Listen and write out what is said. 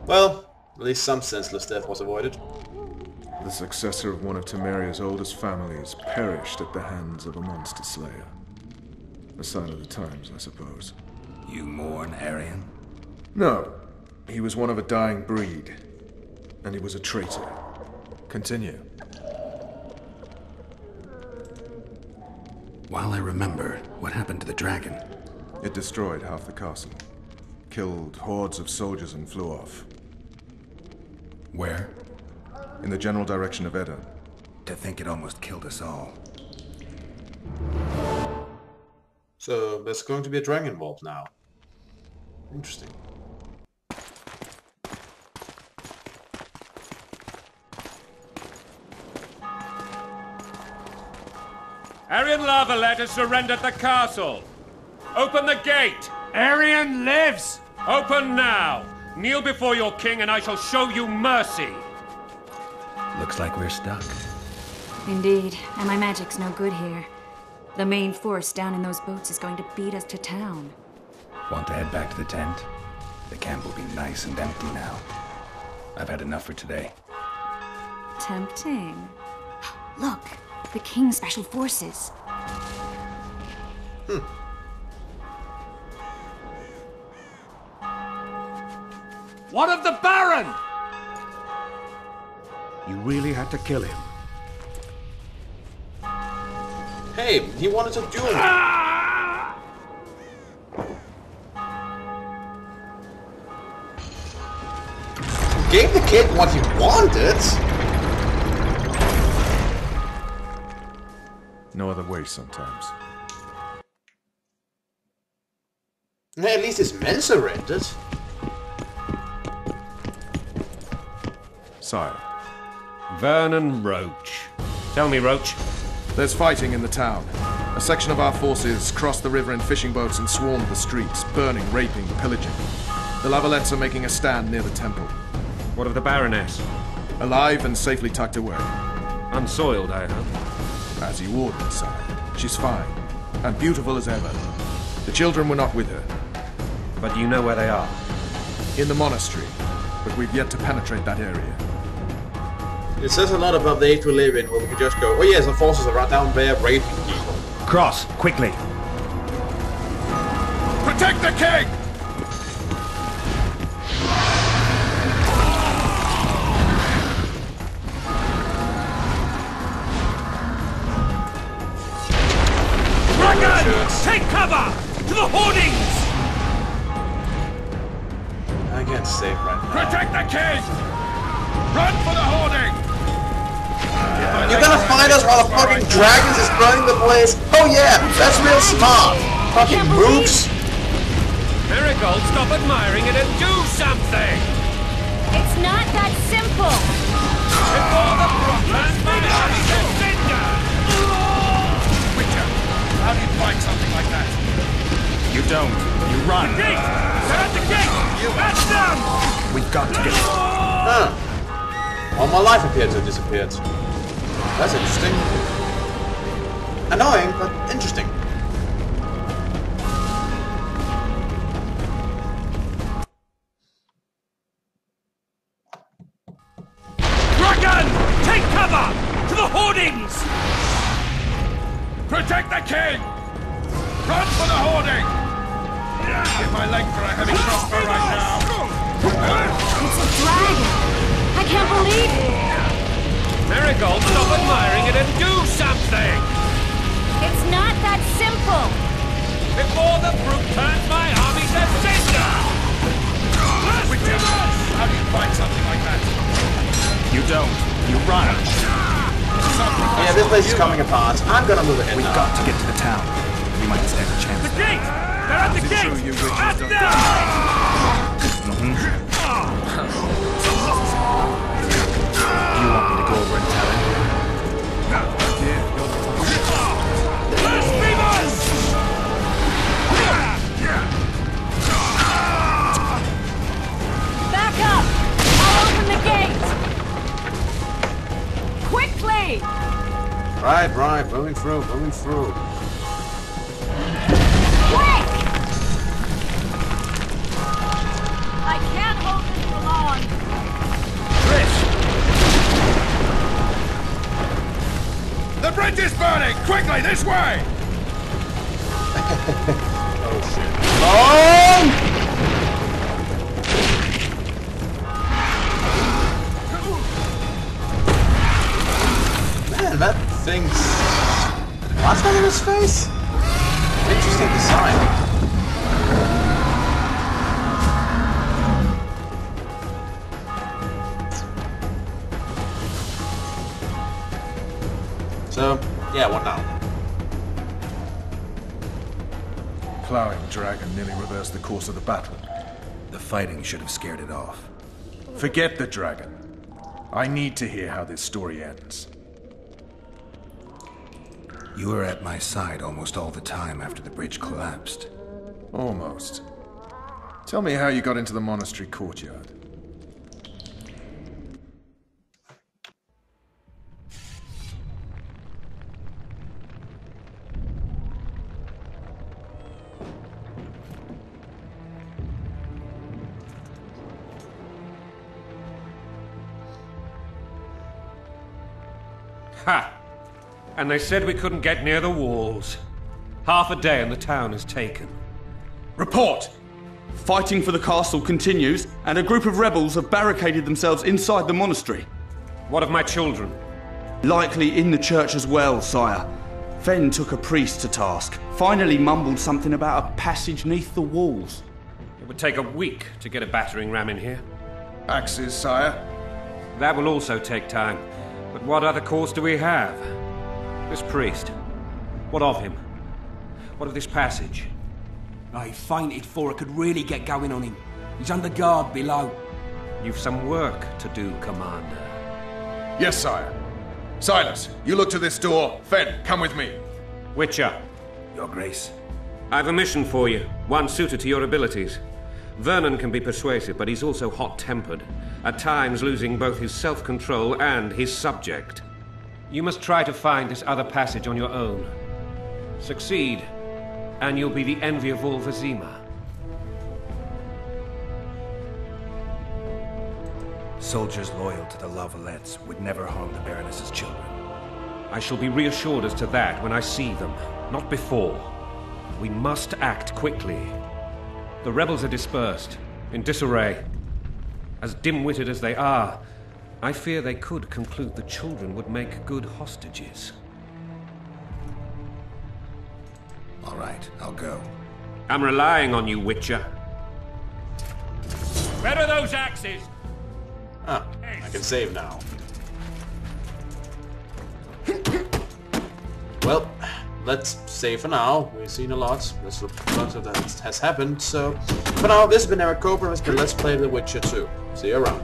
Well, at least some senseless death was avoided. The successor of one of Temeria's oldest families perished at the hands of a monster slayer. A sign of the times, I suppose. You mourn Arian? No. He was one of a dying breed. And he was a traitor. Continue. While I remember, what happened to the dragon? It destroyed half the castle. Killed hordes of soldiers and flew off. Where? In the general direction of Edda. To think it almost killed us all. So there's going to be a dragon involved now. Interesting. Arian Lavalet has surrendered the castle. Open the gate. Arian lives! Open now. Kneel before your king and I shall show you mercy. Looks like we're stuck. Indeed, and my magic's no good here. The main force down in those boats is going to beat us to town. Want to head back to the tent? The camp will be nice and empty now. I've had enough for today. Tempting. Look, the King's Special Forces. What of the Baron? You really had to kill him. Hey, he wanted to duel me. Gave the kid what he wanted. No other way sometimes. At least his men surrendered. Sire. Vernon Roach. Tell me, Roach. There's fighting in the town. A section of our forces crossed the river in fishing boats and swarmed the streets, burning, raping, pillaging. The Lavalettes are making a stand near the temple. What of the Baroness? Alive and safely tucked away. Unsoiled, I hope. As you ordered, sire. She's fine. And beautiful as ever. The children were not with her. But you know where they are? In the monastery. But we've yet to penetrate that area. It says a lot about the age we live in, where we can just go, oh yes, the forces are right down there raping people. Cross, quickly. Protect the king! Dragon! Take cover! To the hoardings! I can't save right now. Protect the king! Run for the hoarding! You're gonna find us while the fucking dragons is burning the place? Oh yeah, that's real smart! Fucking mooks! Marigold, stop admiring it and do something! It's not that simple! Before the Brooklands Monarchy Defender! Witcher, how do you fight something like that? You don't. You run. Gate! They're at the gate! That's them! We've got to get... Huh. All my life appeared to have disappeared. That's interesting. Annoying, but interesting. Dragon! Take cover! To the hoardings! Protect the king! Run for the hoarding! Give my leg for a heavy crossbow right now! It's a dragon! I can't believe it! Marigold, stop admiring it and do something! It's not that simple! Before the brute turns my army to cinder! Witcher, how do you fight something like that? You don't. You run. Yeah, this place is coming apart. I'm gonna move ahead We've now. got to get to the town. We might stand a chance. The gate! They're at the gate! you witches At don't them! You want me to go over and tell him? Blasphemers! Back up! I'll open the gate! Quickly! Right, moving through. Quick! I can't hold this for long. Quickly, this way! Oh! Man, that thing's what's on his face? Interesting design. So, yeah, what now? Plowing dragon nearly reversed the course of the battle. The fighting should have scared it off. Forget the dragon. I need to hear how this story ends. You were at my side almost all the time after the bridge collapsed. Almost. Tell me how you got into the monastery courtyard. Ha! And they said we couldn't get near the walls. Half a day and the town is taken. Report! Fighting for the castle continues, and a group of rebels have barricaded themselves inside the monastery. What of my children? Likely in the church as well, sire. Fen took a priest to task. Finally mumbled something about a passage neath the walls. It would take a week to get a battering ram in here. Axes, sire. That will also take time. But what other course do we have? This priest. What of him? What of this passage? He fainted before it could really get going on him. He's under guard below. You've some work to do, Commander. Yes, sire. Silas, you look to this door. Fen, come with me. Witcher. Your Grace. I've a mission for you, one suited to your abilities. Vernon can be persuasive, but he's also hot-tempered, at times losing both his self-control and his subject. You must try to find this other passage on your own. Succeed, and you'll be the envy of all Vizima. Soldiers loyal to the Lavalettes would never harm the Baroness's children. I shall be reassured as to that when I see them, not before. We must act quickly. The rebels are dispersed, in disarray. As dim-witted as they are, I fear they could conclude the children would make good hostages. All right, I'll go. I'm relying on you, Witcher. Where are those axes? Ah, I can save now. Well, let's save for now. We've seen a lot. There's a lot of that has happened. So, for now, this has been Eric Cooper. It's been Let's Play The Witcher 2. See you around.